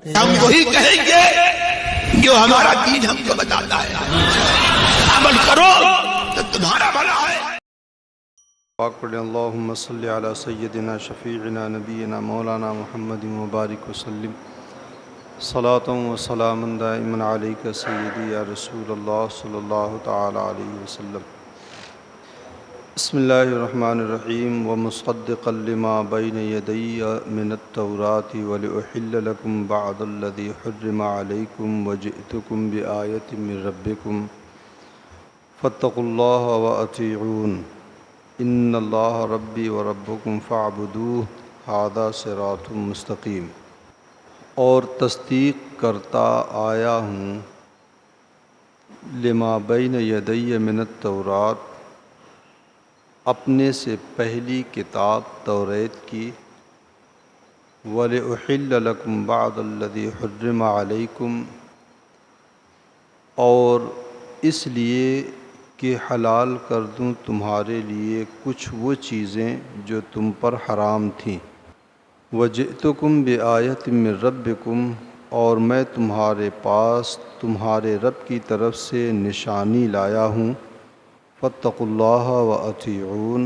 ہم وہی کہیں گے جو ہمارا دین ہم کو بتاتا ہے، عمل کرو تو تمہارا بھلا ہے۔ پاک پڑھیں اللہم صلی علی سیدنا شفیعنا نبینا مولانا محمد مبارک وسلم صلاۃ و سلام دائما علیک سیدی یا رسول اللہ صلی اللہ تعالی علیہ وسلم۔ بسم اللہ الرحمن الرحیم ومصدقا لما بین یدی من التوراۃ ولأحل لکم بعض الذی حرم علیکم وجئتکم بآیۃ من ربکم فاتقوا اللہ وأطیعون ان اللہ ربی و ربکم فاعبدوہ ھذا صراط مستقیم۔ اور تصدیق کرتا آیا ہوں لما بین یدی من التوراۃ، اپنے سے پہلی کتاب توریت کی، وَلِأُحِلَّ لَكُمْ بَعْضَ الَّذِي حُرِّمَ عَلَيْكُمْ، اور اس لیے کہ حلال کر دوں تمہارے لیے کچھ وہ چیزیں جو تم پر حرام تھیں، وَجِئْتُكُمْ بِآیَةٍ مِّن رَبِّكُمْ، اور میں تمہارے پاس تمہارے رب کی طرف سے نشانی لایا ہوں، فاتقوا اللہ وأطیعون،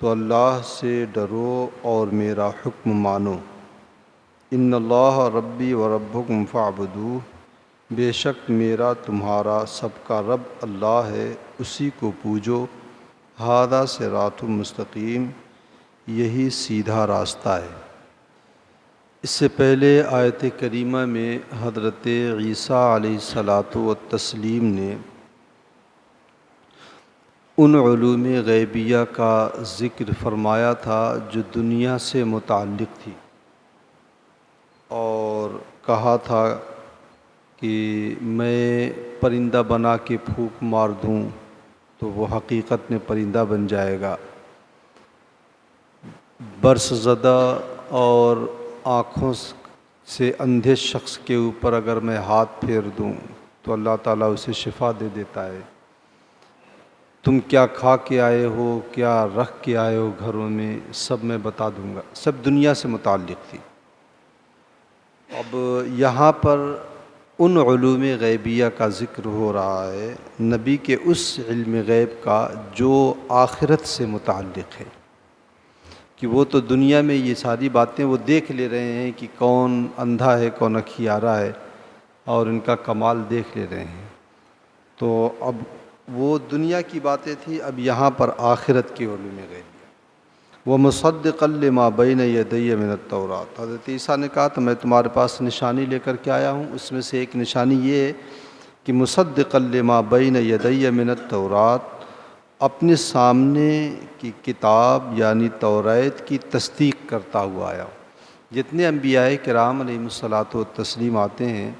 تو اللہ سے ڈرو اور میرا حکم مانو، ان اللہ ربی و ربکم فاعبدوہ، بے شک میرا تمہارا سب کا رب اللہ ہے، اسی کو پوجو، ھذا صراط مستقیم، یہی سیدھا راستہ ہے۔ اس سے پہلے آیت کریمہ میں حضرت عیسیٰ علیہ الصلاۃ والتسلیم نے ان علوم غیبیہ کا ذکر فرمایا تھا جو دنیا سے متعلق تھی، اور کہا تھا کہ میں پرندہ بنا کے پھونک مار دوں تو وہ حقیقت میں پرندہ بن جائے گا، برس زدہ اور آنکھوں سے اندھے شخص کے اوپر اگر میں ہاتھ پھیر دوں تو اللہ تعالیٰ اسے شفا دے دیتا ہے، تم کیا کھا کے آئے ہو، کیا رکھ کے آئے ہو گھروں میں، سب میں بتا دوں گا، سب دنیا سے متعلق تھی۔ اب یہاں پر ان علوم غیبیہ کا ذکر ہو رہا ہے، نبی کے اس علم غیب کا جو آخرت سے متعلق ہے، کہ وہ تو دنیا میں یہ ساری باتیں وہ دیکھ لے رہے ہیں کہ کون اندھا ہے کون اکھیارا ہے، اور ان کا کمال دیکھ لے رہے ہیں، تو اب وہ دنیا کی باتیں تھی، اب یہاں پر آخرت کی علوم غیبیہ۔ وَمُصَدِّقًا لِمَا بَيْنَ يَدَيَّ مِنَ التَّوْرَاۃ، حضرت عیسیٰ نے کہا تو میں تمہارے پاس نشانی لے کر کے آیا ہوں، اس میں سے ایک نشانی یہ ہے کہ مُصَدِّقًا لِمَا بَيْنَ يَدَيَّ مِنَ التَّوْرَاۃ، اپنے سامنے کی کتاب یعنی توریت کی تصدیق کرتا ہوا آیا ہوں۔ جتنے انبیاء کرام علیہم الصلاۃ والتسلیم آتے ہیں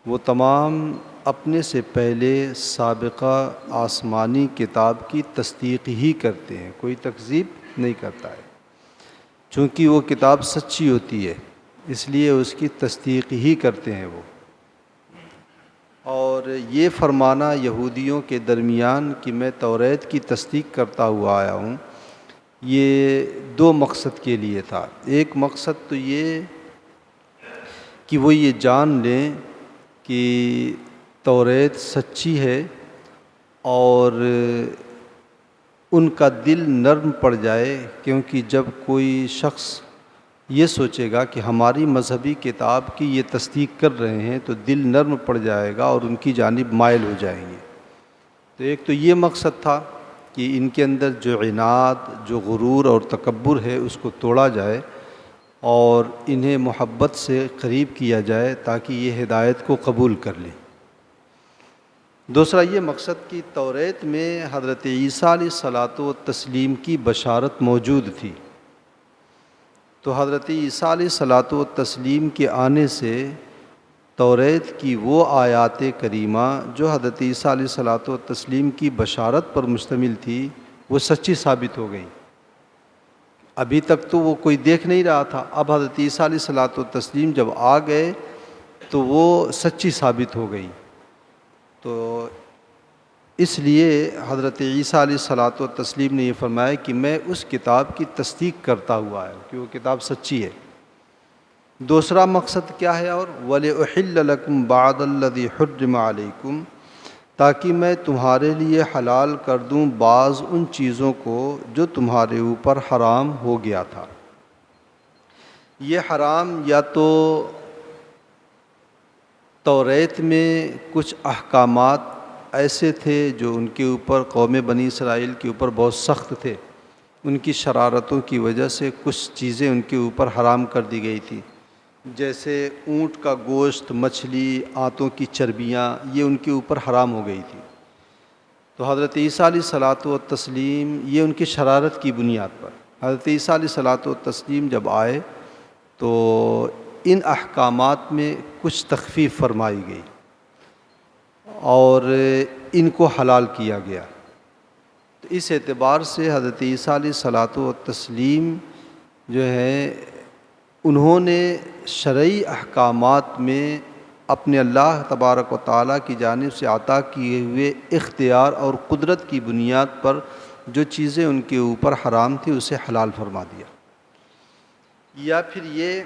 وہ تمام اپنے سے پہلے سابقہ آسمانی کتاب کی تصدیق ہی کرتے ہیں، کوئی تکذیب نہیں کرتا ہے، چونکہ وہ کتاب سچی ہوتی ہے اس لیے اس کی تصدیق ہی کرتے ہیں وہ۔ اور یہ فرمانا یہودیوں کے درمیان کہ میں توریت کی تصدیق کرتا ہوا آیا ہوں، یہ دو مقصد کے لیے تھا۔ ایک مقصد تو یہ کہ وہ یہ جان لیں کہ توریت سچی ہے، اور ان کا دل نرم پڑ جائے، کیونکہ جب کوئی شخص یہ سوچے گا کہ ہماری مذہبی کتاب کی یہ تصدیق کر رہے ہیں تو دل نرم پڑ جائے گا اور ان کی جانب مائل ہو جائیں گے۔ تو ایک تو یہ مقصد تھا کہ ان کے اندر جو عناد، جو غرور اور تکبر ہے اس کو توڑا جائے اور انہیں محبت سے قریب کیا جائے تاکہ یہ ہدایت کو قبول کر لیں۔ دوسرا یہ مقصد کہ توریت میں حضرت عیسیٰ علیہ الصلاۃ والتسلیم کی بشارت موجود تھی، تو حضرت عیسیٰ علیہ الصلاۃ والتسلیم کے آنے سے توریت کی وہ آیات کریمہ جو حضرت عیسیٰ علیہ الصلاۃ والتسلیم کی بشارت پر مشتمل تھی وہ سچی ثابت ہو گئی۔ ابھی تک تو وہ کوئی دیکھ نہیں رہا تھا، اب حضرت عیسیٰ علیہ الصلاۃ والتسلیم جب آ گئے تو وہ سچی ثابت ہو گئی۔ تو اس لیے حضرت عیسیٰ علیہ الصلاۃ والتسلیم نے یہ فرمایا کہ میں اس کتاب کی تصدیق کرتا ہوا ہے کہ وہ کتاب سچی ہے۔ دوسرا مقصد کیا ہے؟ اور وَلِأُحِلَّ لَكُمْ بَعْضَ الَّذِي حُرِّمَ عَلَيْكُمْ، تاکہ میں تمہارے لیے حلال کر دوں بعض ان چیزوں کو جو تمہارے اوپر حرام ہو گیا تھا۔ یہ حرام یا تو توریت میں کچھ احکامات ایسے تھے جو ان کے اوپر قوم بنی اسرائیل کے اوپر بہت سخت تھے، ان کی شرارتوں کی وجہ سے کچھ چیزیں ان کے اوپر حرام کر دی گئی تھی، جیسے اونٹ کا گوشت، مچھلی، آنتوں کی چربیاں، یہ ان کے اوپر حرام ہو گئی تھی۔ تو حضرت عیسیٰ علیہ الصلاۃ والتسلیم، یہ ان کی شرارت کی بنیاد پر حضرت عیسیٰ علیہ الصلاۃ والتسلیم جب آئے تو ان احکامات میں کچھ تخفیف فرمائی گئی اور ان کو حلال کیا گیا۔ تو اس اعتبار سے حضرت عیسیٰ علیہ الصلاۃ والتسلیم جو ہے انہوں نے شرعی احکامات میں اپنے اللہ تبارک و تعالیٰ کی جانب سے عطا کیے ہوئے اختیار اور قدرت کی بنیاد پر جو چیزیں ان کے اوپر حرام تھی اسے حلال فرما دیا۔ یا پھر یہ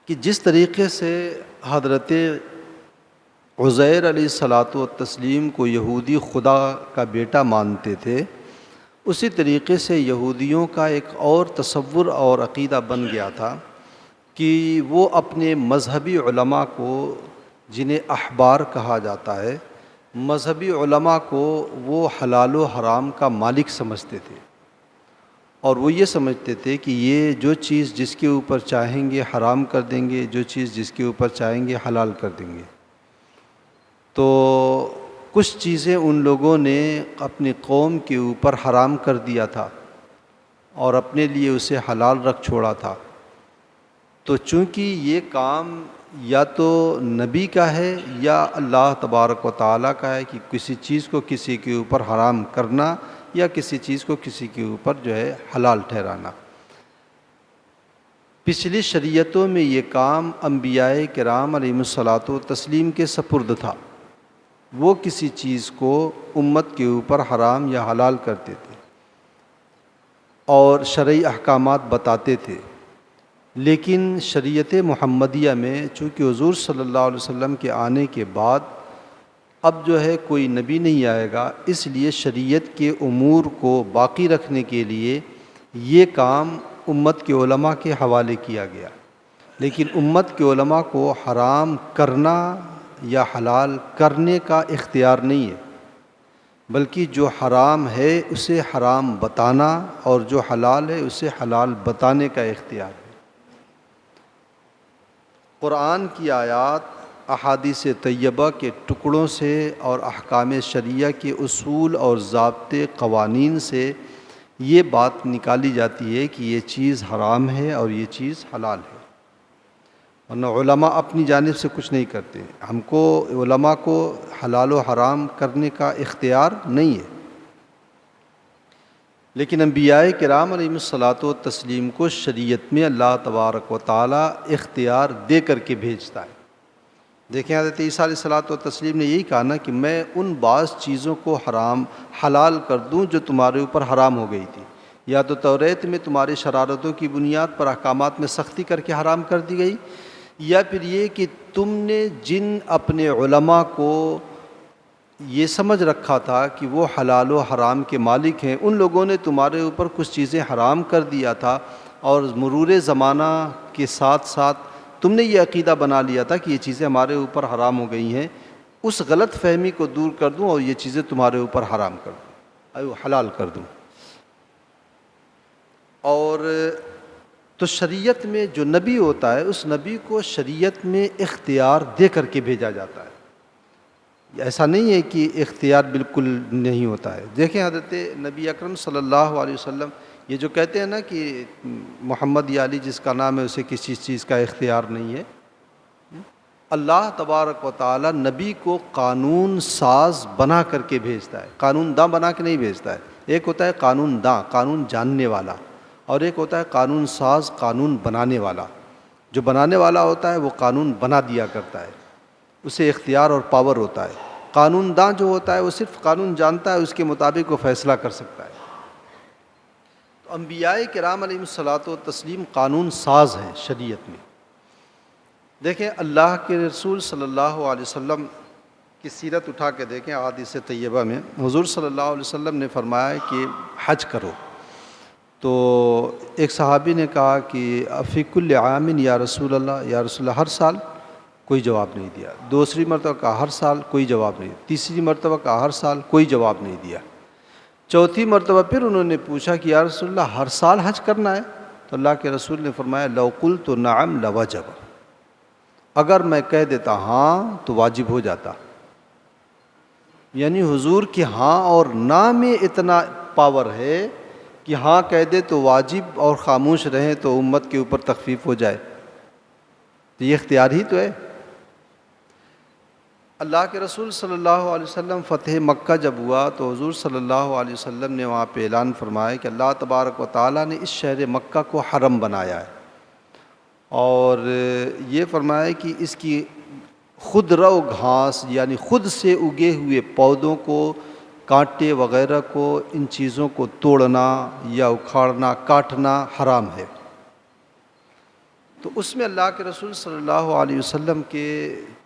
کہ جس طریقے سے حضرت عزیر علیہ الصلاۃ والتسلیم کو یہودی خدا کا بیٹا مانتے تھے، اسی طریقے سے یہودیوں کا ایک اور تصور اور عقیدہ بن گیا تھا کہ وہ اپنے مذہبی علماء کو، جنہیں احبار کہا جاتا ہے، مذہبی علماء کو وہ حلال و حرام کا مالک سمجھتے تھے، اور وہ یہ سمجھتے تھے کہ یہ جو چیز جس کے اوپر چاہیں گے حرام کر دیں گے، جو چیز جس کے اوپر چاہیں گے حلال کر دیں گے۔ تو کچھ چیزیں ان لوگوں نے اپنی قوم کے اوپر حرام کر دیا تھا اور اپنے لیے اسے حلال رکھ چھوڑا تھا۔ تو چونکہ یہ کام یا تو نبی کا ہے یا اللہ تبارک و تعالیٰ کا ہے کہ کسی چیز کو کسی کے اوپر حرام کرنا یا کسی چیز کو کسی کے اوپر جو ہے حلال ٹھہرانا۔ پچھلی شریعتوں میں یہ کام انبیاء کرام علیہم الصلاۃ والتسلیم کے سپرد تھا، وہ کسی چیز کو امت کے اوپر حرام یا حلال کرتے تھے اور شرعی احکامات بتاتے تھے۔ لیکن شریعت محمدیہ میں چونکہ حضور صلی اللہ علیہ وسلم کے آنے کے بعد اب جو ہے کوئی نبی نہیں آئے گا، اس لیے شریعت کے امور کو باقی رکھنے کے لیے یہ کام امت کے علماء کے حوالے کیا گیا۔ لیکن امت کے علماء کو حرام کرنا یا حلال کرنے کا اختیار نہیں ہے، بلکہ جو حرام ہے اسے حرام بتانا اور جو حلال ہے اسے حلال بتانے کا اختیار ہے۔ قرآن کی آیات، احادیث طیبہ کے ٹکڑوں سے اور احکام شرعیہ کے اصول اور ضابطے قوانین سے یہ بات نکالی جاتی ہے کہ یہ چیز حرام ہے اور یہ چیز حلال ہے، ورنہ علماء اپنی جانب سے کچھ نہیں کرتے۔ ہم کو علماء کو حلال و حرام کرنے کا اختیار نہیں ہے، لیکن انبیاء کرام علیہم الصلاۃ والتسلیم کو شریعت میں اللہ تبارک و تعالیٰ اختیار دے کر کے بھیجتا ہے۔ دیکھیں حضرت عیسیٰ علیہ الصلاۃ والتسلیم نے یہی کہا نا کہ میں ان بعض چیزوں کو حلال کر دوں جو تمہارے اوپر حرام ہو گئی تھی، یا تو توریت میں تمہاری شرارتوں کی بنیاد پر احکامات میں سختی کر کے حرام کر دی گئی، یا پھر یہ کہ تم نے جن اپنے علماء کو یہ سمجھ رکھا تھا کہ وہ حلال و حرام کے مالک ہیں، ان لوگوں نے تمہارے اوپر کچھ چیزیں حرام کر دیا تھا، اور مرور زمانہ کے ساتھ ساتھ تم نے یہ عقیدہ بنا لیا تھا کہ یہ چیزیں ہمارے اوپر حرام ہو گئی ہیں، اس غلط فہمی کو دور کر دوں اور یہ چیزیں تمہارے اوپر حرام کر دوں، حلال کر دوں۔ اور تو شریعت میں جو نبی ہوتا ہے اس نبی کو شریعت میں اختیار دے کر کے بھیجا جاتا ہے، ایسا نہیں ہے کہ اختیار بالکل نہیں ہوتا ہے۔ دیکھیں حضرت نبی اکرم صلی اللہ علیہ وسلم یہ جو کہتے ہیں نا کہ محمد یا علی جس کا نام ہے اسے کسی چیز کا اختیار نہیں ہے، اللہ تبارک و تعالی نبی کو قانون ساز بنا کر کے بھیجتا ہے، قانون داں بنا کے نہیں بھیجتا ہے۔ ایک ہوتا ہے قانون داں، قانون جاننے والا، اور ایک ہوتا ہے قانون ساز، قانون بنانے والا۔ جو بنانے والا ہوتا ہے وہ قانون بنا دیا کرتا ہے، اسے اختیار اور پاور ہوتا ہے۔ قانون داں جو ہوتا ہے وہ صرف قانون جانتا ہے، اس کے مطابق وہ فیصلہ کر سکتا ہے۔ انبیاء کرام علیہ الصلاۃ والتسلیم قانون ساز ہیں شریعت میں. دیکھیں اللہ کے رسول صلی اللہ علیہ وسلم کی سیرت اٹھا کے دیکھیں. احادیث طیبہ میں حضور صلی اللہ علیہ وسلم نے فرمایا کہ حج کرو. تو ایک صحابی نے کہا کہ فی کل عام یا رسول اللہ، یا رسول اللہ ہر سال؟ کوئی جواب نہیں دیا. دوسری مرتبہ کہا ہر سال، کوئی جواب نہیں. تیسری مرتبہ کہا ہر سال، کوئی جواب نہیں دیا. چوتھی مرتبہ پھر انہوں نے پوچھا کہ یا رسول اللہ ہر سال حج کرنا ہے؟ تو اللہ کے رسول نے فرمایا لو قلت نعم لوجب، اگر میں کہہ دیتا ہاں تو واجب ہو جاتا. یعنی حضور کی ہاں اور نہ میں اتنا پاور ہے کہ ہاں کہہ دے تو واجب اور خاموش رہیں تو امت کے اوپر تخفیف ہو جائے. تو یہ اختیار ہی تو ہے. اللہ کے رسول صلی اللہ علیہ وسلم فتح مکہ جب ہوا تو حضور صلی اللہ علیہ وسلم نے وہاں پہ اعلان فرمایا کہ اللہ تبارک و تعالیٰ نے اس شہر مکہ کو حرم بنایا ہے، اور یہ فرمایا کہ اس کی خود رو گھاس یعنی خود سے اگے ہوئے پودوں کو، کانٹے وغیرہ کو، ان چیزوں کو توڑنا یا اکھاڑنا کاٹنا حرام ہے. تو اس میں اللہ کے رسول صلی اللہ علیہ وسلم کے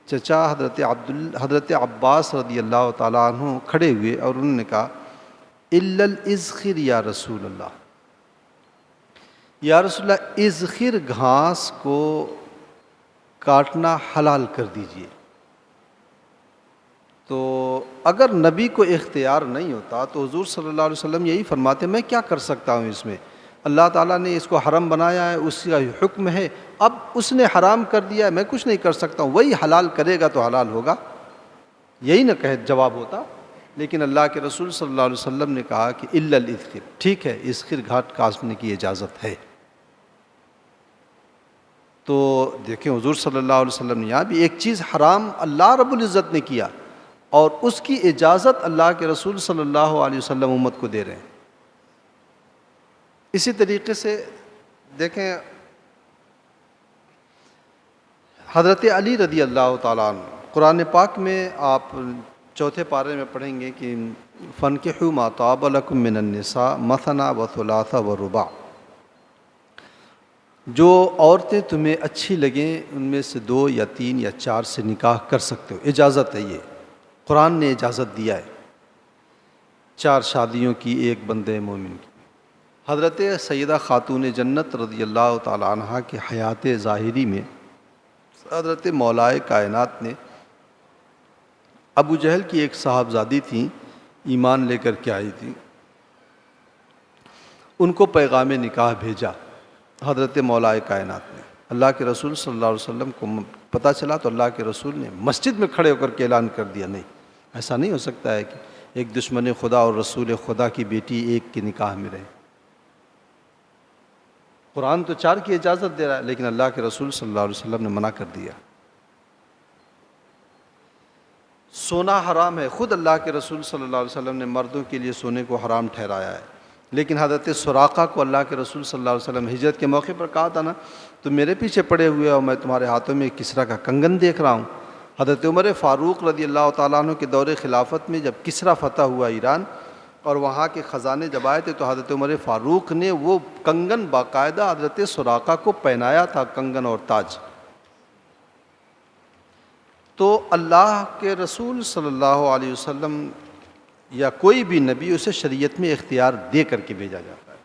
چچا حضرت عباس رضی اللہ تعالیٰ عنہ کھڑے ہوئے اور انہوں نے کہا الا الازخر یا رسول اللہ، یا رسول اللہ ازخر گھاس کو کاٹنا حلال کر دیجئے. تو اگر نبی کو اختیار نہیں ہوتا تو حضور صلی اللہ علیہ وسلم یہی فرماتے میں کیا کر سکتا ہوں اس میں، اللہ تعالیٰ نے اس کو حرم بنایا ہے، اس کا حکم ہے، اب اس نے حرام کر دیا ہے، میں کچھ نہیں کر سکتا ہوں، وہی حلال کرے گا تو حلال ہوگا. یہی نہ کہے جواب ہوتا. لیکن اللہ کے رسول صلی اللہ علیہ وسلم نے کہا کہ الا الازخر، ٹھیک ہے ازخر گھاٹ کاٹنے کی اجازت ہے. تو دیکھیں حضور صلی اللہ علیہ وسلم نے یہاں بھی ایک چیز حرام اللہ رب العزت نے کیا اور اس کی اجازت اللہ کے رسول صلی اللہ علیہ وسلم امت کو دے رہے ہیں. اسی طریقے سے دیکھیں حضرت علی رضی اللہ تعالیٰ عنہ، قرآن پاک میں آپ چوتھے پارے میں پڑھیں گے کہ فَانْكِحُوا مَا طَابَ لَكُم مِّنَ النِّسَاءِ مَثْنَىٰ وَثُلَاثَ وَرُبَاعَ، جو عورتیں تمہیں اچھی لگیں ان میں سے 2 یا 3 یا 4 سے نکاح کر سکتے ہو. اجازت ہے، یہ قرآن نے اجازت دیا ہے 4 شادیوں کی ایک بندے مومن کی. حضرت سیدہ خاتون جنت رضی اللہ تعالی عنہ کی حیات ظاہری میں حضرت مولائے کائنات نے ابو جہل کی ایک صاحبزادی تھیں، ایمان لے کر کے آئی تھی، ان کو پیغام نکاح بھیجا حضرت مولائے کائنات نے. اللہ کے رسول صلی اللہ علیہ وسلم کو پتہ چلا تو اللہ کے رسول نے مسجد میں کھڑے ہو کر کے اعلان کر دیا نہیں، ایسا نہیں ہو سکتا ہے کہ ایک دشمن خدا اور رسول خدا کی بیٹی ایک کے نکاح میں رہے. قرآن تو 4 کی اجازت دے رہا ہے لیکن اللہ کے رسول صلی اللہ علیہ وسلم نے منع کر دیا. سونا حرام ہے، خود اللہ کے رسول صلی اللہ علیہ وسلم نے مردوں کے لیے سونے کو حرام ٹھہرایا ہے. لیکن حضرت سراقہ کو اللہ کے رسول صلی اللہ علیہ وسلم ہجرت کے موقع پر کہا تھا نا تم میرے پیچھے پڑے ہوئے اور میں تمہارے ہاتھوں میں کسریٰ کا کنگن دیکھ رہا ہوں. حضرت عمر فاروق رضی اللہ تعالیٰ عنہ کے دور خلافت میں جب کسریٰ فتح ہوا ایران اور وہاں کے خزانے جب آئے تھے تو حضرت عمر فاروق نے وہ کنگن باقاعدہ حضرت سراقہ کو پہنایا تھا، کنگن اور تاج. تو اللہ کے رسول صلی اللہ علیہ وسلم یا کوئی بھی نبی اسے شریعت میں اختیار دے کر کے بھیجا جاتا ہے.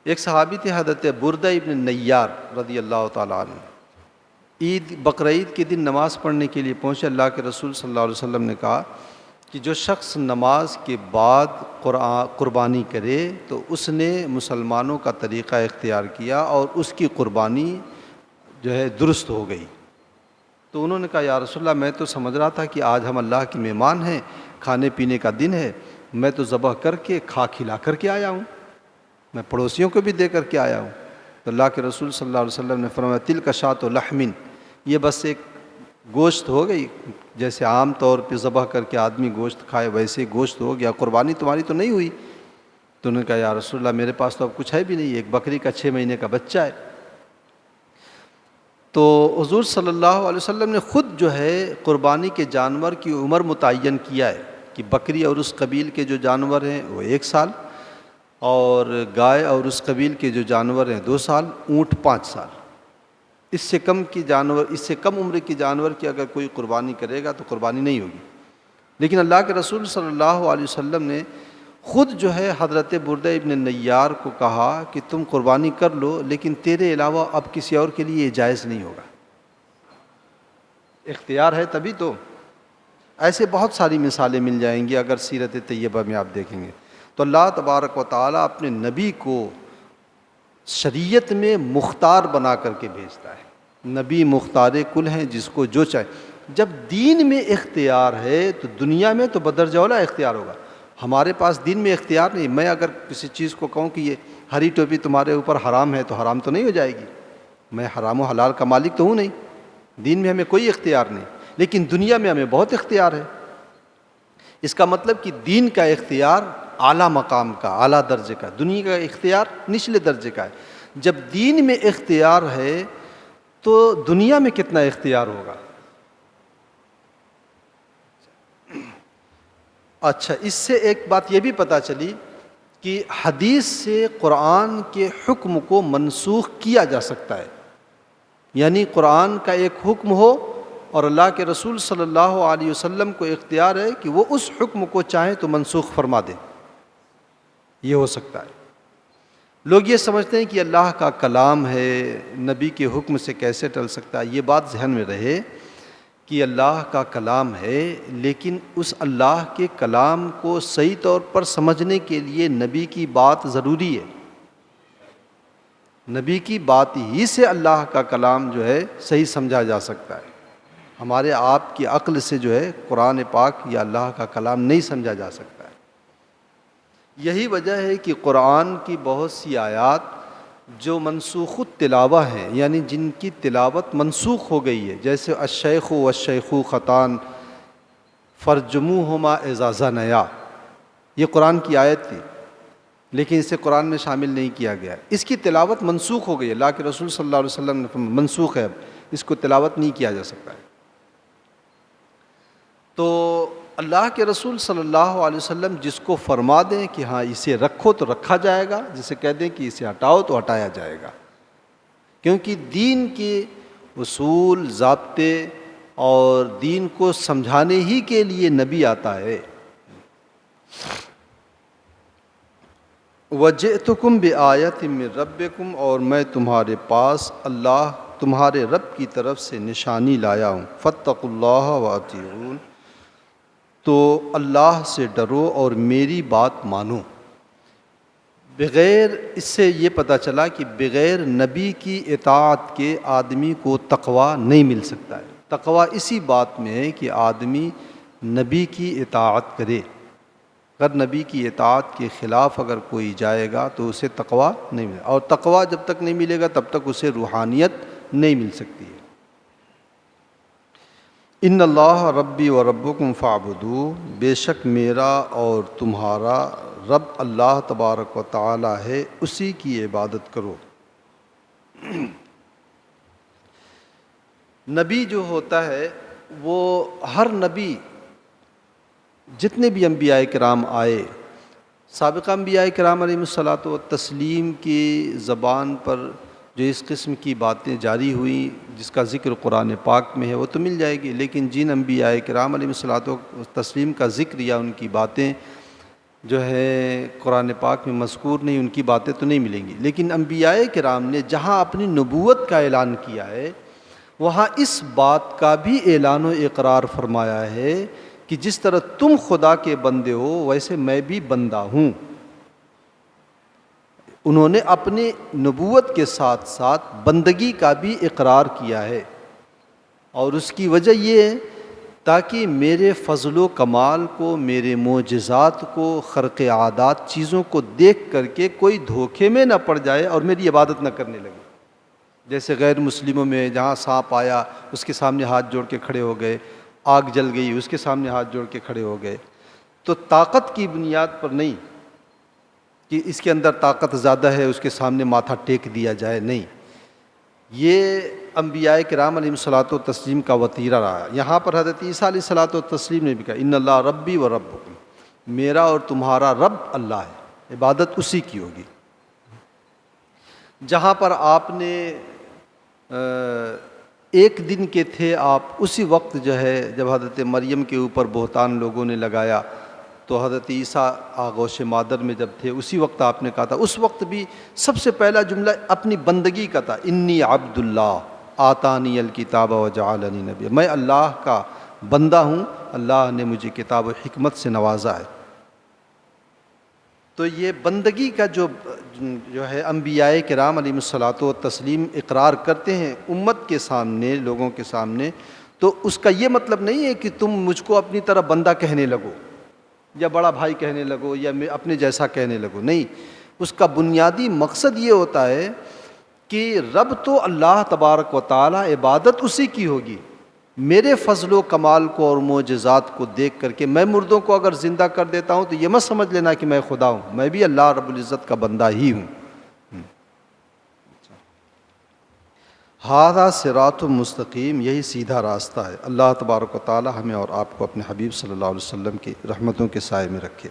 ایک صحابی تھے حضرت بردہ ابن نیار رضی اللہ تعالیٰ عنہ، بقرعید کے دن نماز پڑھنے کے لیے پہنچے. اللہ کے رسول صلی اللہ علیہ وسلم نے کہا کہ جو شخص نماز کے بعد قربانی کرے تو اس نے مسلمانوں کا طریقہ اختیار کیا اور اس کی قربانی جو ہے درست ہو گئی. تو انہوں نے کہا یا رسول اللہ میں تو سمجھ رہا تھا کہ آج ہم اللہ کے مہمان ہیں، کھانے پینے کا دن ہے، میں تو ذبح کر کے کھلا کر کے آیا ہوں، میں پڑوسیوں کو بھی دے کر کے آیا ہوں. تو اللہ کے رسول صلی اللہ علیہ وسلم نے فرمایا تلک شاۃ لحم، یہ بس ایک گوشت ہو گئی، جیسے عام طور پہ ذبح کر کے آدمی گوشت کھائے ویسے گوشت ہو گیا، قربانی تمہاری تو نہیں ہوئی. تو انہوں نے کہا یا رسول اللہ میرے پاس تو اب کچھ ہے بھی نہیں، ایک بکری کا 6 مہینے کا بچہ ہے. تو حضور صلی اللہ علیہ وسلم نے خود جو ہے قربانی کے جانور کی عمر متعین کیا ہے کہ بکری اور اس قبیل کے جو جانور ہیں وہ 1 سال اور گائے اور اس قبیل کے جو جانور ہیں 2 سال، اونٹ 5 سال۔ اس سے کم عمر کی جانور کی اگر کوئی قربانی کرے گا تو قربانی نہیں ہوگی۔ لیکن اللہ کے رسول صلی اللہ علیہ وسلم نے خود جو ہے حضرت بردہ ابن نیار کو کہا کہ تم قربانی کر لو، لیکن تیرے علاوہ اب کسی اور کے لیے یہ جائز نہیں ہوگا۔ اختیار ہے تبھی تو۔ ایسے بہت ساری مثالیں مل جائیں گی اگر سیرت طیبہ میں آپ دیکھیں گے تو اللہ تبارک و تعالیٰ اپنے نبی کو شریعت میں مختار بنا کر کے بھیجتا ہے۔ نبی مختار کل ہیں، جس کو جو چاہے۔ جب دین میں اختیار ہے تو دنیا میں تو بدرجہ اولیٰ اختیار ہوگا۔ ہمارے پاس دین میں اختیار نہیں۔ میں اگر کسی چیز کو کہوں کہ یہ ہری ٹوپی تمہارے اوپر حرام ہے تو حرام تو نہیں ہو جائے گی۔ میں حرام و حلال کا مالک تو ہوں نہیں، دین میں ہمیں کوئی اختیار نہیں، لیکن دنیا میں ہمیں بہت اختیار ہے۔ اس کا مطلب کہ دین کا اختیار اعلیٰ مقام کا، اعلیٰ درجے کا، دنیا کا اختیار نچلے درجے کا ہے۔ جب دین میں اختیار ہے تو دنیا میں کتنا اختیار ہوگا۔ اچھا، اس سے ایک بات یہ بھی پتہ چلی کہ حدیث سے قرآن کے حکم کو منسوخ کیا جا سکتا ہے۔ یعنی قرآن کا ایک حکم ہو اور اللہ کے رسول صلی اللہ علیہ وسلم کو اختیار ہے کہ وہ اس حکم کو چاہیں تو منسوخ فرما دیں، یہ ہو سکتا ہے۔ لوگ یہ سمجھتے ہیں کہ اللہ کا کلام ہے، نبی کے حکم سے کیسے ٹل سکتا ہے۔ یہ بات ذہن میں رہے کہ اللہ کا کلام ہے، لیکن اس اللہ کے کلام کو صحیح طور پر سمجھنے کے لیے نبی کی بات ضروری ہے۔ نبی کی بات ہی سے اللہ کا کلام جو ہے صحیح سمجھا جا سکتا ہے۔ ہمارے آپ کی عقل سے جو ہے قرآن پاک یا اللہ کا کلام نہیں سمجھا جا سکتا ہے۔ یہی وجہ ہے کہ قرآن کی بہت سی آیات جو منسوخ التلاوہ ہیں، یعنی جن کی تلاوت منسوخ ہو گئی ہے، جیسے الشیخ والشیخ خطان فرجموہما اذا زنیا، یہ قرآن کی آیت تھی لیکن اسے قرآن میں شامل نہیں کیا گیا۔ اس کی تلاوت منسوخ ہو گئی ہے، اللہ کے رسول صلی اللہ علیہ وسلم نے فرمایا منسوخ ہے، اب اس کو تلاوت نہیں کیا جا سکتا ہے۔ تو اللہ کے رسول صلی اللہ علیہ وسلم جس کو فرما دیں کہ ہاں اسے رکھو تو رکھا جائے گا، جسے کہہ دیں کہ اسے ہٹاؤ تو ہٹایا جائے گا، کیونکہ دین کے اصول، ضابطے اور دین کو سمجھانے ہی کے لیے نبی آتا ہے۔ وَجِئْتُكُمْ بِآیَةٍ مِّن رَبِّكُمْ، اور میں تمہارے پاس اللہ تمہارے رب کی طرف سے نشانی لایا ہوں۔ فَاتَّقُوا اللَّهَ وَأَطِیعُونِ، تو اللہ سے ڈرو اور میری بات مانو۔ بغیر اس سے یہ پتہ چلا کہ بغیر نبی کی اطاعت کے آدمی کو تقویٰ نہیں مل سکتا ہے۔ تقویٰ اسی بات میں ہے کہ آدمی نبی کی اطاعت کرے۔ اگر نبی کی اطاعت کے خلاف اگر کوئی جائے گا تو اسے تقویٰ نہیں ملے، اور تقویٰ جب تک نہیں ملے گا تب تک اسے روحانیت نہیں مل سکتی ہے۔ ان اللہ ربی و ربکم فاعبدوہ، بے شک میرا اور تمہارا رب اللہ تبارک و تعالی ہے، اسی کی عبادت کرو۔ نبی جو ہوتا ہے وہ ہر نبی، جتنے بھی انبیاء کرام آئے، سابقہ انبیاء کرام علیہم الصلاۃ والتسلیم کی زبان پر جو اس قسم کی باتیں جاری ہوئیں جس کا ذکر قرآن پاک میں ہے وہ تو مل جائے گی، لیکن جن انبیاء کرام علیہم الصلاۃ والتسلیم کا ذکر یا ان کی باتیں جو ہے قرآن پاک میں مذکور نہیں، ان کی باتیں تو نہیں ملیں گی۔ لیکن انبیاء کرام نے جہاں اپنی نبوت کا اعلان کیا ہے وہاں اس بات کا بھی اعلان و اقرار فرمایا ہے کہ جس طرح تم خدا کے بندے ہو ویسے میں بھی بندہ ہوں۔ انہوں نے اپنی نبوت کے ساتھ ساتھ بندگی کا بھی اقرار کیا ہے، اور اس کی وجہ یہ ہے تاکہ میرے فضل و کمال کو، میرے معجزات کو، خرق عادات چیزوں کو دیکھ کر کے کوئی دھوکے میں نہ پڑ جائے اور میری عبادت نہ کرنے لگے۔ جیسے غیر مسلموں میں جہاں سانپ آیا اس کے سامنے ہاتھ جوڑ کے کھڑے ہو گئے، آگ جل گئی اس کے سامنے ہاتھ جوڑ کے کھڑے ہو گئے، تو طاقت کی بنیاد پر نہیں کہ اس کے اندر طاقت زیادہ ہے اس کے سامنے ماتھا ٹیک دیا جائے، نہیں، یہ انبیاء کرام علیہم الصلاۃ والتسلیم کا وتیرہ رہا۔ یہاں پر حضرت عیسیٰ علیہ الصلاۃ والتسلیم نے بھی کہا ان اللہ ربی و ربکم، میرا اور تمہارا رب اللہ ہے، عبادت اسی کی ہوگی۔ جہاں پر آپ نے ایک دن کے تھے آپ، اسی وقت جو ہے جب حضرت مریم کے اوپر بہتان لوگوں نے لگایا تو حضرت عیسیٰ آغوش مادر میں جب تھے اسی وقت آپ نے کہا تھا، اس وقت بھی سب سے پہلا جملہ اپنی بندگی کا تھا، انی عبد اللہ آتانی الکتاب وجعلنی نبی، میں اللہ کا بندہ ہوں، اللہ نے مجھے کتاب و حکمت سے نوازا ہے۔ تو یہ بندگی کا جو ہے انبیاء کرام علیہم الصلاۃ والتسلیم اقرار کرتے ہیں امت کے سامنے، لوگوں کے سامنے، تو اس کا یہ مطلب نہیں ہے کہ تم مجھ کو اپنی طرح بندہ کہنے لگو یا بڑا بھائی کہنے لگو یا میں اپنے جیسا کہنے لگو، نہیں، اس کا بنیادی مقصد یہ ہوتا ہے کہ رب تو اللہ تبارک و تعالی، عبادت اسی کی ہوگی۔ میرے فضل و کمال کو اور معجزات کو دیکھ کر کے میں مردوں کو اگر زندہ کر دیتا ہوں تو یہ مت سمجھ لینا کہ میں خدا ہوں، میں بھی اللہ رب العزت کا بندہ ہی ہوں۔ ھذا صراط مستقیم، یہی سیدھا راستہ ہے۔ اللہ تبارک و تعالی ہمیں اور آپ کو اپنے حبیب صلی اللہ علیہ وسلم کی رحمتوں کے سائے میں رکھے۔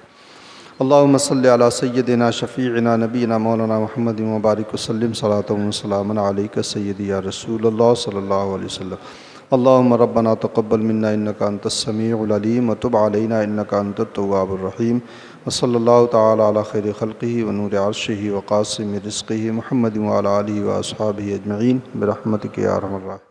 اللہم صلی علی سیدنا شفیعنا نبینا مولانا محمد وبارک وسلم صلاۃ و سلاما علیک سیدی یا رسول اللہ صلی اللہ علیہ وسلم۔ اللہم ربنا تقبل منا انک انت السمیع العلیم وتب علینا انک انت التواب الرحیم، وصلی اللہ تعالی علی خیر خلقہ ونور عرشہ وقاسم رزقہ محمد وعلی آلہ واصحابہ اجمعین برحمتک یا ارحم الراحمین۔